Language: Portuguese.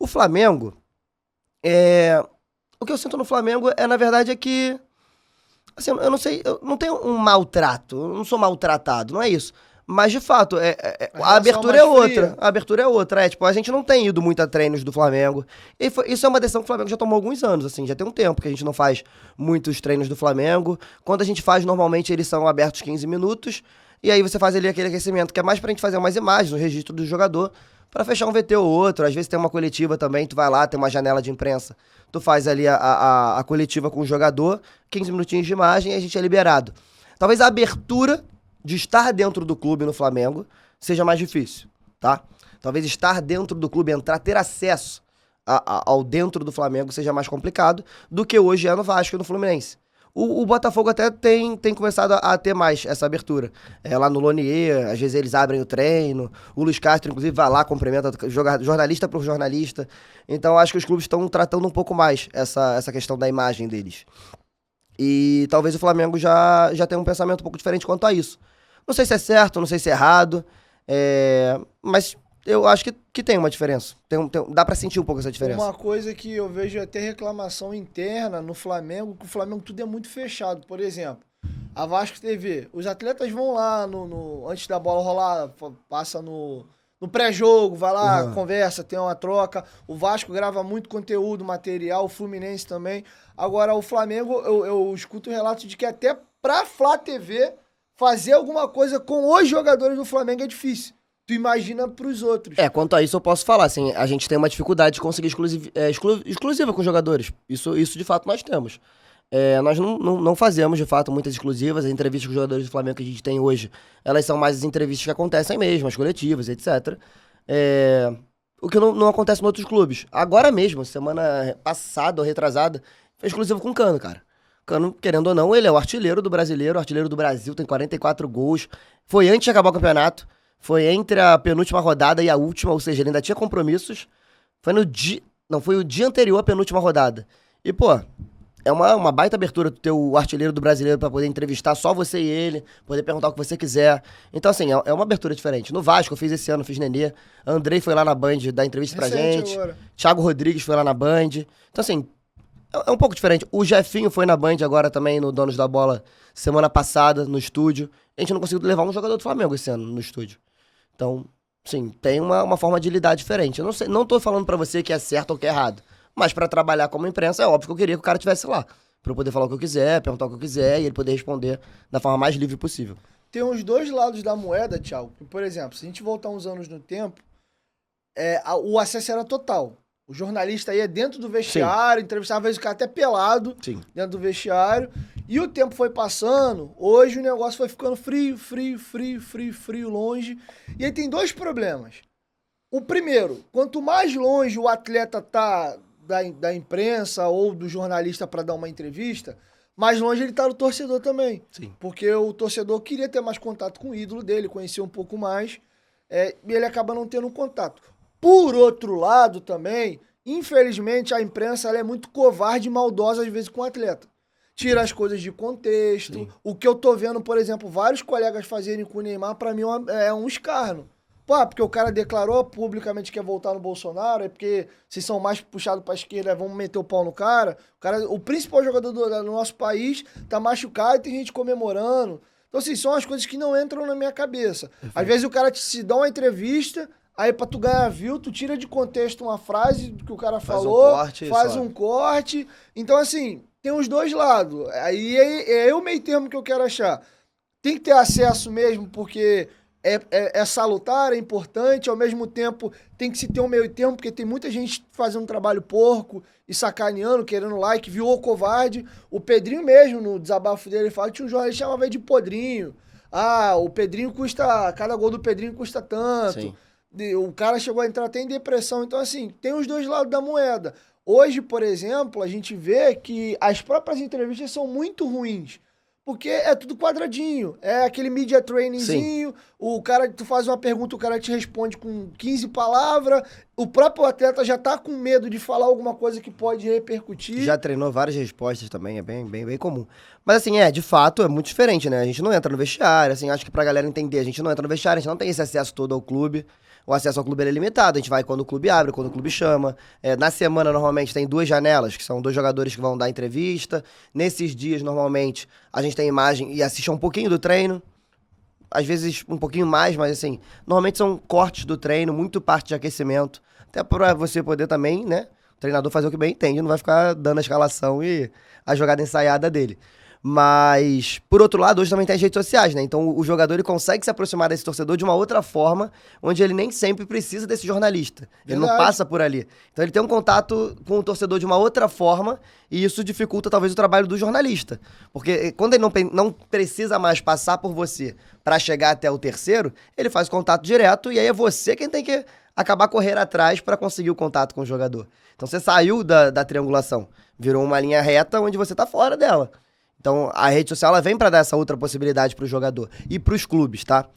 O Flamengo, o que eu sinto no Flamengo na verdade, é que, assim, eu não sei, eu não tenho um maltrato, eu não sou maltratado, não é isso. Mas, de fato, a abertura é outra. A abertura é outra. Tipo, a gente não tem ido muito a treinos do Flamengo. Isso é uma decisão que o Flamengo já tomou há alguns anos, assim. Já tem um tempo que a gente não faz muitos treinos do Flamengo. Quando a gente faz, normalmente, eles são abertos 15 minutos. E aí você faz ali aquele aquecimento, que é mais pra gente fazer umas imagens, um registro do jogador, pra fechar um VT ou outro. Às vezes tem uma coletiva também, tu vai lá, tem uma janela de imprensa. Tu faz ali a coletiva com o jogador, 15 minutinhos de imagem e a gente é liberado. Talvez a abertura de estar dentro do clube no Flamengo seja mais difícil, tá? Talvez estar dentro do clube, entrar, ter acesso ao dentro do Flamengo seja mais complicado do que hoje é no Vasco e no Fluminense. O Botafogo até tem começado a ter mais essa abertura. Lá no Lonier, às vezes eles abrem o treino. O Luiz Castro, inclusive, vai lá, cumprimenta jornalista por jornalista. Então, acho que os clubes estão tratando um pouco mais essa questão da imagem deles. E talvez o Flamengo já tenha um pensamento um pouco diferente quanto a isso. Não sei se é certo, não sei se é errado, mas eu acho que tem uma diferença. Dá pra sentir um pouco essa diferença. Uma coisa que eu vejo até reclamação interna no Flamengo, que o Flamengo tudo é muito fechado. Por exemplo, a Vasco TV, os atletas vão lá antes da bola rolar, passa no pré-jogo, vai lá, conversa, tem uma troca. O Vasco grava muito conteúdo, material, o Fluminense também. Agora, o Flamengo, eu escuto relatos de que até pra Flá TV fazer alguma coisa com os jogadores do Flamengo é difícil. Tu imagina pros outros. Quanto a isso eu posso falar, assim, a gente tem uma dificuldade de conseguir exclusiva com os jogadores. Isso de fato nós temos. Nós não fazemos, de fato, muitas exclusivas. As entrevistas com os jogadores do Flamengo que a gente tem hoje, elas são mais as entrevistas que acontecem mesmo, as coletivas, etc. O que não acontece em outros clubes. Agora mesmo, semana passada ou retrasada, foi exclusivo com o Cano, cara. Cano, querendo ou não, ele é o artilheiro do brasileiro, o artilheiro do Brasil, tem 44 gols. Foi antes de acabar o campeonato. Foi entre a penúltima rodada e a última, ou seja, ele ainda tinha compromissos. Foi foi o dia anterior à penúltima rodada. E, pô, é uma baita abertura tu ter o artilheiro do brasileiro pra poder entrevistar só você e ele, poder perguntar o que você quiser. Então, assim, é uma abertura diferente. No Vasco, eu fiz esse ano, fiz Nenê. Andrei foi lá na Band dar entrevista pra gente. Agora. Thiago Rodrigues foi lá na Band. Então, assim, é um pouco diferente. O Jefinho foi na Band agora também, no Donos da Bola, semana passada, no estúdio. A gente não conseguiu levar um jogador do Flamengo esse ano no estúdio. Então, sim, tem uma forma de lidar diferente. Eu não tô falando pra você que é certo ou que é errado. Mas pra trabalhar como imprensa, é óbvio que eu queria que o cara estivesse lá. Pra eu poder falar o que eu quiser, perguntar o que eu quiser e ele poder responder da forma mais livre possível. Tem os dois lados da moeda, Thiago. Por exemplo, se a gente voltar uns anos no tempo, o acesso era total. O jornalista ia dentro do vestiário, entrevistava, às vezes o cara até pelado, dentro do vestiário. E o tempo foi passando, hoje o negócio foi ficando frio, longe. E aí tem dois problemas. O primeiro, quanto mais longe o atleta tá da imprensa ou do jornalista para dar uma entrevista, mais longe ele tá do torcedor também. Sim. Porque o torcedor queria ter mais contato com o ídolo dele, conhecer um pouco mais, e ele acaba não tendo contato. Por outro lado também, infelizmente a imprensa ela é muito covarde e maldosa às vezes com o atleta. Tira as coisas de contexto. Sim. O que eu tô vendo, por exemplo, vários colegas fazerem com o Neymar, pra mim é um escárnio. Pô, porque o cara declarou publicamente que ia voltar no Bolsonaro, é porque se são mais puxados pra esquerda, vamos meter o pau no cara. O principal jogador do nosso país tá machucado e tem gente comemorando. Então, assim, são as coisas que não entram na minha cabeça. Perfeito. Às vezes o cara te dá uma entrevista, aí pra tu ganhar view, tu tira de contexto uma frase que o cara falou, faz um corte. Então, assim, tem os dois lados. Aí é o meio termo que eu quero achar. Tem que ter acesso mesmo, porque é salutar, é importante, ao mesmo tempo tem que se ter um meio termo, porque tem muita gente fazendo um trabalho porco e sacaneando, querendo like, viu o covarde. O Pedrinho mesmo, no desabafo dele, ele fala que tinha um jornalista que chamava ele de podrinho. O Pedrinho cada gol do Pedrinho custa tanto. Sim. O cara chegou a entrar até em depressão. Então, assim, tem os dois lados da moeda. Hoje, por exemplo, a gente vê que as próprias entrevistas são muito ruins. Porque é tudo quadradinho. É aquele media trainingzinho. Sim. O cara, tu faz uma pergunta, o cara te responde com 15 palavras. O próprio atleta já tá com medo de falar alguma coisa que pode repercutir. Já treinou várias respostas também, é bem comum. Mas assim, de fato, é muito diferente, né? A gente não entra no vestiário, assim, acho que pra galera entender, a gente não entra no vestiário, a gente não tem esse acesso todo ao clube. o acesso ao clube é limitado. A gente vai quando o clube abre, quando o clube chama. Na semana, normalmente, tem 2 janelas, que são 2 jogadores que vão dar entrevista. Nesses dias, normalmente, a gente tem imagem e assiste um pouquinho do treino. Às vezes um pouquinho mais, mas assim, normalmente são cortes do treino, muito parte de aquecimento. Até pra você poder também, né, o treinador fazer o que bem entende, não vai ficar dando a escalação e a jogada ensaiada dele. Mas, por outro lado, hoje também tem as redes sociais, né? Então o jogador ele consegue se aproximar desse torcedor de uma outra forma, onde ele nem sempre precisa desse jornalista. Ele não passa por ali. Então ele tem um contato com o torcedor de uma outra forma e isso dificulta talvez o trabalho do jornalista. Porque quando ele não precisa mais passar por você para chegar até o terceiro, ele faz o contato direto e aí é você quem tem que acabar correr atrás para conseguir o contato com o jogador. Então você saiu da triangulação, virou uma linha reta onde você tá fora dela. Então, a rede social ela vem para dar essa outra possibilidade pro jogador e pros clubes, tá?